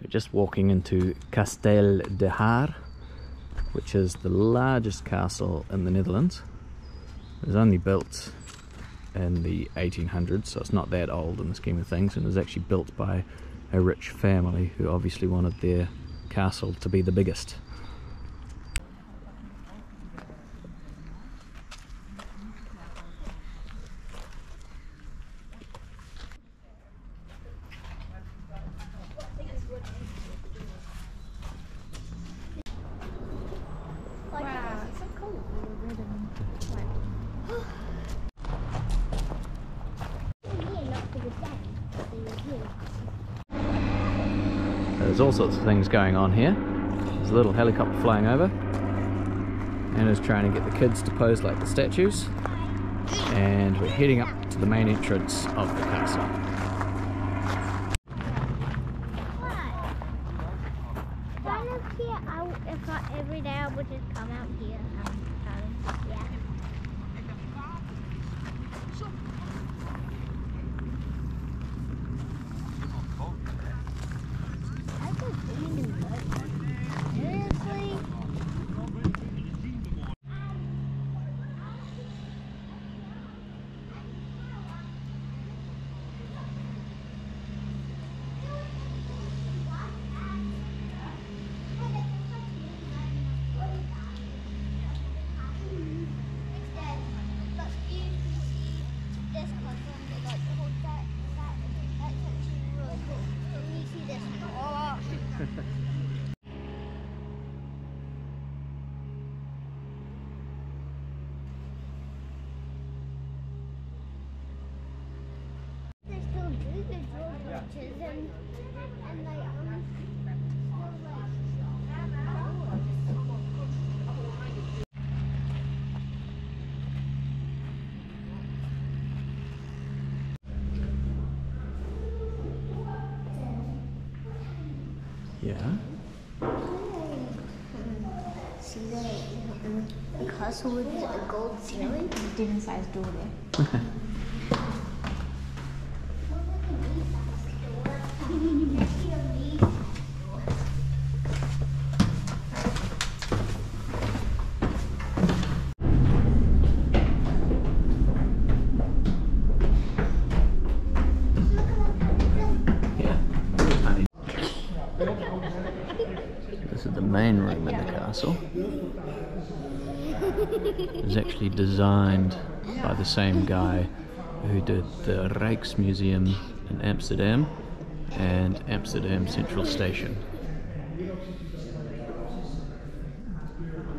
We're just walking into Kasteel de Haar, which is the largest castle in the Netherlands. It was only built in the 1800s, so it's not that old in the scheme of things, and it was actually built by a rich family who obviously wanted their castle to be the biggest. There's all sorts of things going on here. There's a little helicopter flying over. Anna's trying to get the kids to pose like the statues. And we're heading up to the main entrance of the castle. Every day I would just come out here and yeah. Seriously? Yeah. See the castle with a gold ceiling? Different size door there. This is the main room in the castle. It was actually designed by the same guy who did the Rijksmuseum in Amsterdam and Amsterdam Central Station.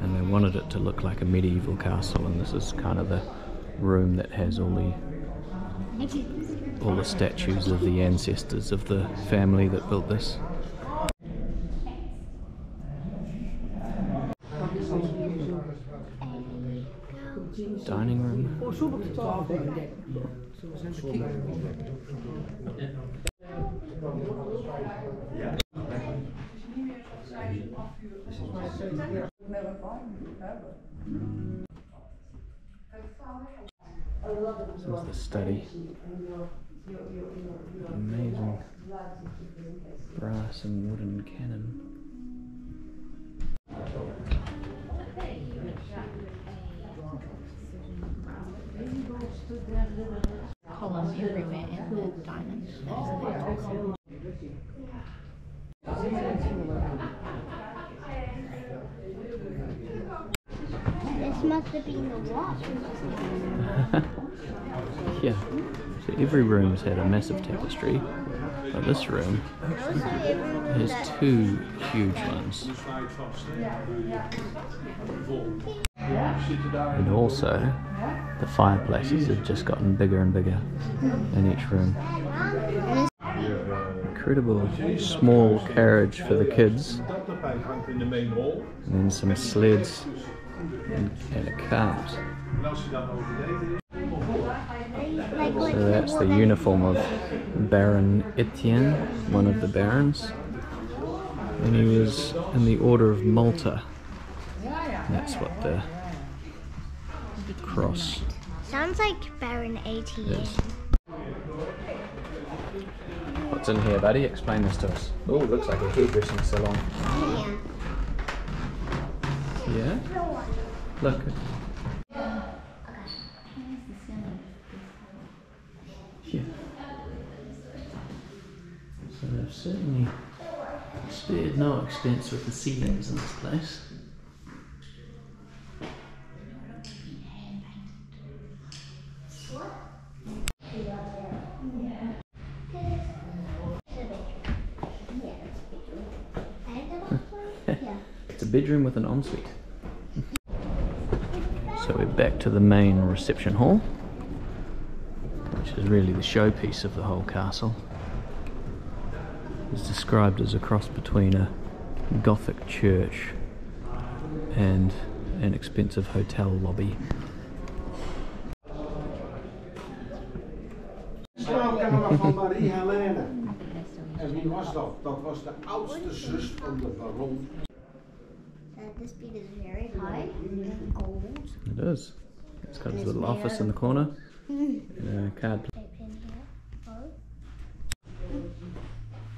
And they wanted it to look like a medieval castle, and this is kind of the room that has all the statues of the ancestors of the family that built this. Dining room. This is the study. Amazing brass and wooden cannon. Column everywhere in the diamond. This must have been the watch. Yeah, so every room's had a massive tapestry, but this room has two huge ones. And also, the fireplaces have just gotten bigger and bigger in each room. Incredible small carriage for the kids, and then some sleds and a cart. So that's the uniform of Baron Etienne, one of the barons, and he was in the Order of Malta. That's what the cross. Sounds like Baron ATM. Yes. What's in here, buddy? Explain this to us. Oh, looks like a hairdressing salon. Yeah. Yeah? Look. Yeah. So they've certainly spared no expense with the ceilings in this place. It's a bedroom with an ensuite. So we're back to the main reception hall, which is really the showpiece of the whole castle. It's described as a cross between a Gothic church and an expensive hotel lobby. Van Marie Helene. En wie was dat? Dat was de oudste zus van de baron. This bead is very high and gold. It is. It's got its little office in the corner and a card. Type in here.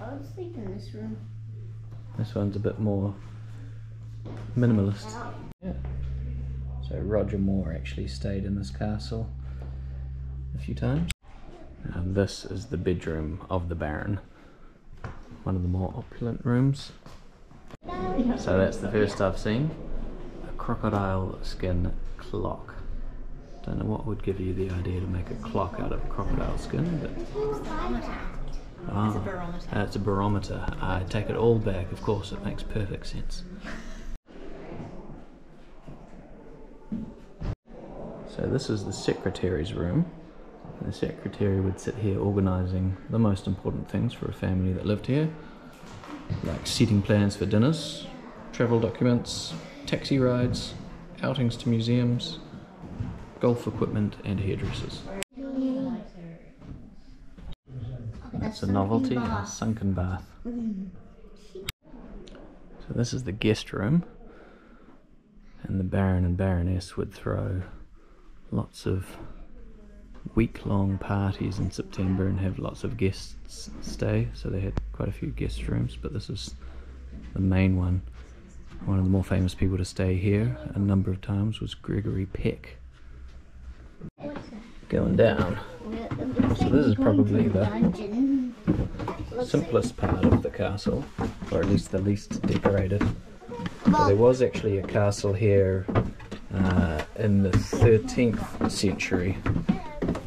I would sleep in this room. This one's a bit more minimalist. Yeah. So Roger Moore actually stayed in this castle a few times. And this is the bedroom of the Baron. One of the more opulent rooms. So that's the first I've seen. A crocodile skin clock. Don't know what would give you the idea to make a clock out of crocodile skin, but... It's a barometer. It's a barometer. I take it all back, of course, it makes perfect sense. So this is the secretary's room. The secretary would sit here organising the most important things for a family that lived here, like setting plans for dinners, travel documents, taxi rides, outings to museums, golf equipment and hairdressers. That's a novelty, a sunken bath. So this is the guest room, and the Baron and Baroness would throw lots of week-long parties in September and have lots of guests stay, so they had quite a few guest rooms, but this is the main one. One of the more famous people to stay here a number of times was Gregory Peck. Going down. So this is probably the simplest part of the castle, or at least the least decorated. So there was actually a castle here in the 13th century,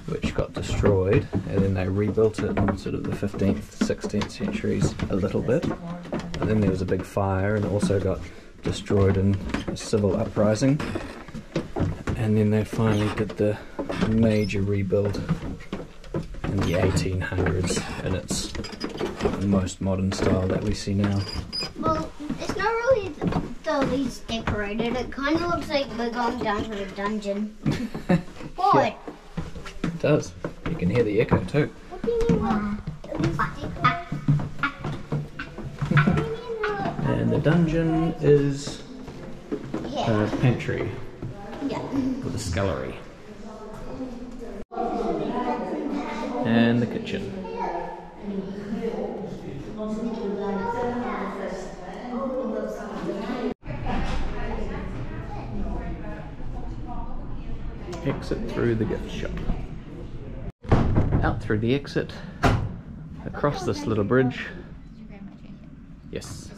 which got destroyed, and then they rebuilt it in sort of the 15th, 16th centuries a little bit. And then there was a big fire and also got destroyed in a civil uprising. And then they finally did the major rebuild in the 1800s in its most modern style that we see now. Well, it's not really the least decorated. It kind of looks like we're going down to a dungeon. What? Yeah. It does. You can hear the echo too. What do you mean the least decorated? And the dungeon is a pantry with a scullery. And the kitchen. Exit through the gift shop. Out through the exit, across this little bridge. Yes.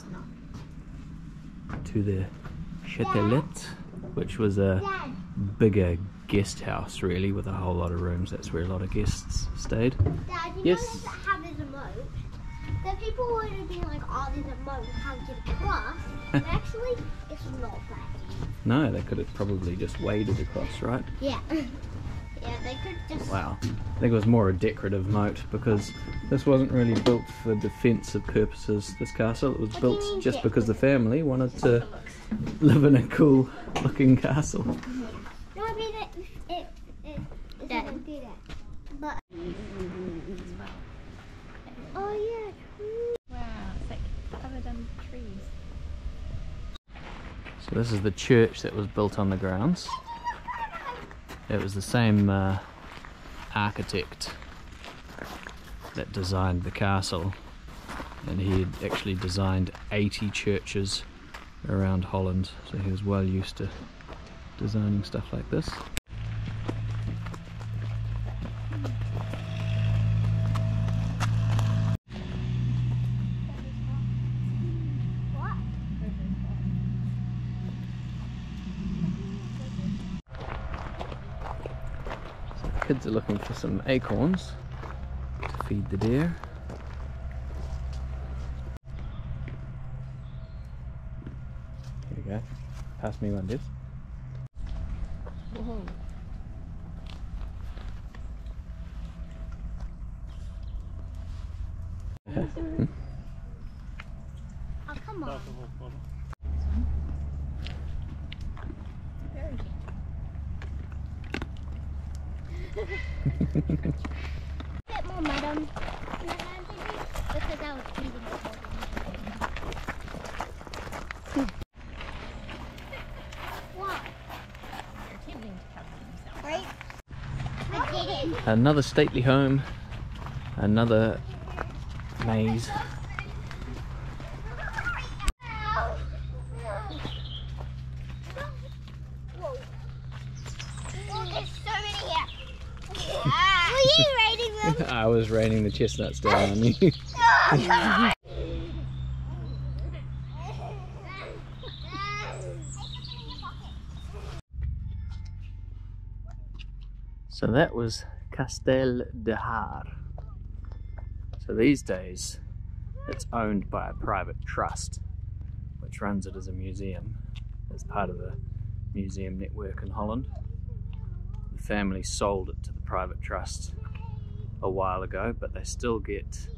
To the Châtelet, which was a bigger guest house really, with a whole lot of rooms. That's where a lot of guests stayed. Dad, you Yes. know how there's a moat? The people would be like, oh, there's a moat, how to get across? But actually, it's not that. No, they could have probably just waded across, right? Yeah. Yeah, they could just... Wow. I think it was more a decorative moat, because this wasn't really built for defensive purposes, this castle. It was built just because the family wanted to live in a cool looking castle. No, I mean, it doesn't do that. But... Oh, yeah. Wow, it's like covered in trees. So this is the church that was built on the grounds. It was the same architect that designed the castle, and he had actually designed 80 churches around Holland, so he was well used to designing stuff like this. Kids are looking for some acorns to feed the deer. Here we go. Pass me one, Dibs. Oh, come on. A bit more, madam. Because I was eating it. What? They're attempting to cover themselves. Right? I did it. Another stately home, another maze. Were you raiding them? I was raining the chestnuts down on you. So that was Kasteel de Haar. So these days it's owned by a private trust which runs it as a museum, as part of the museum network in Holland. The family sold it to the private trust a while ago, but they still get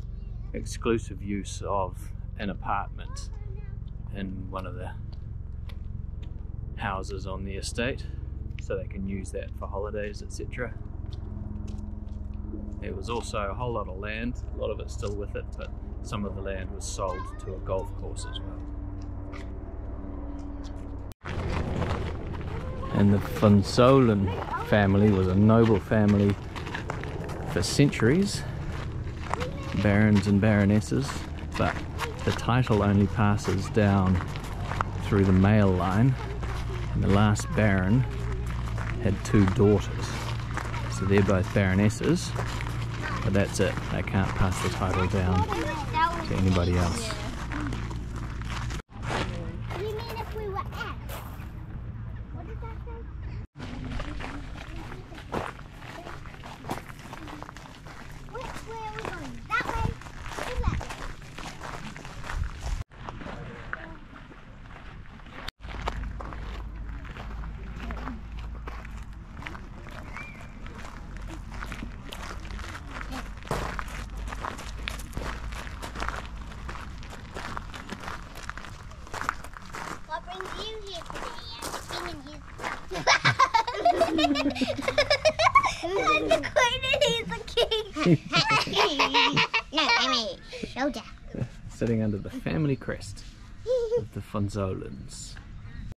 exclusive use of an apartment in one of the houses on the estate, so they can use that for holidays, etc. There was also a whole lot of land, a lot of it's still with it, but some of the land was sold to a golf course as well. And the von Zuylen family was a noble family for centuries, barons and baronesses, but the title only passes down through the male line, and the last baron had 2 daughters, so they're both baronesses, but that's it, they can't pass the title down to anybody else. You mean if we were F? What did that say? Which way are we going? That way or that way? What brings you here today? I'm the king and he's... I'm the queen and he's the king. No, I'm a soldier. Sitting under the family crest of the von Zuylens.